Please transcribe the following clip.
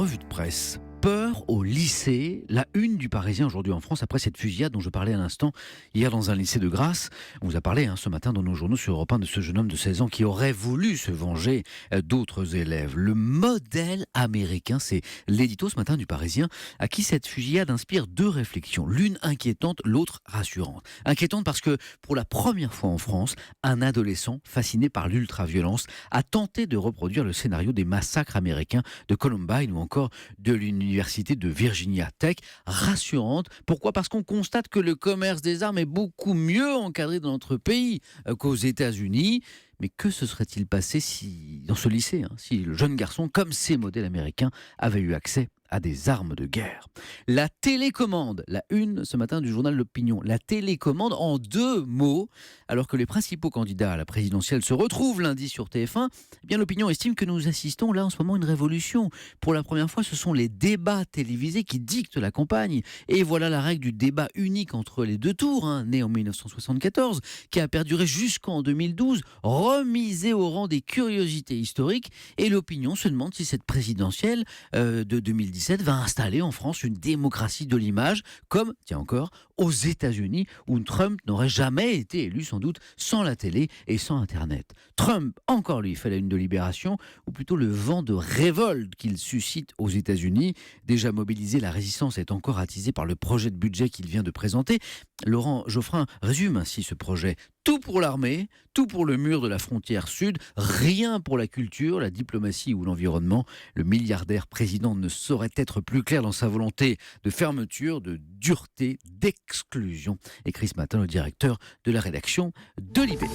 revue de presse. Peur au lycée, la une du Parisien aujourd'hui en France après cette fusillade dont je parlais à l'instant hier dans un lycée de Grasse. On vous a parlé ce matin dans nos journaux sur Europe 1 de ce jeune homme de 16 ans qui aurait voulu se venger d'autres élèves. Le modèle américain, c'est l'édito ce matin du Parisien, à qui cette fusillade inspire deux réflexions. L'une inquiétante, l'autre rassurante. Inquiétante parce que pour la première fois en France, un adolescent fasciné par l'ultra-violence a tenté de reproduire le scénario des massacres américains de Columbine ou encore de l'Université de Virginia Tech. Rassurante. Pourquoi ? Parce qu'on constate que le commerce des armes est beaucoup mieux encadré dans notre pays qu'aux États-Unis. Mais que se serait-il passé dans ce lycée, si le jeune garçon, comme ces modèles américains, avait eu accès à des armes de guerre? La télécommande, la une ce matin du journal L'Opinion. La télécommande en deux mots, alors que les principaux candidats à la présidentielle se retrouvent lundi sur TF1, eh bien l'Opinion estime que nous assistons là en ce moment à une révolution. Pour la première fois, ce sont les débats télévisés qui dictent la campagne. Et voilà la règle du débat unique entre les deux tours, né en 1974, qui a perduré jusqu'en 2012, remisé au rang des curiosités historiques. Et l'Opinion se demande si cette présidentielle de 2017 va installer en France une démocratie de l'image, comme, tiens encore, aux États-Unis, où Trump n'aurait jamais été élu sans doute sans la télé et sans Internet. Trump, encore lui, fait la une de Libération, ou plutôt le vent de révolte qu'il suscite aux États-Unis. Déjà mobilisé, la résistance est encore attisée par le projet de budget qu'il vient de présenter. Laurent Geoffrin résume ainsi ce projet. Tout pour l'armée, tout pour le mur de la frontière sud, rien pour la culture, la diplomatie ou l'environnement. Le milliardaire président ne saurait être plus clair dans sa volonté de fermeture, de dureté, d'exclusion, écrit ce matin le directeur de la rédaction de Libé.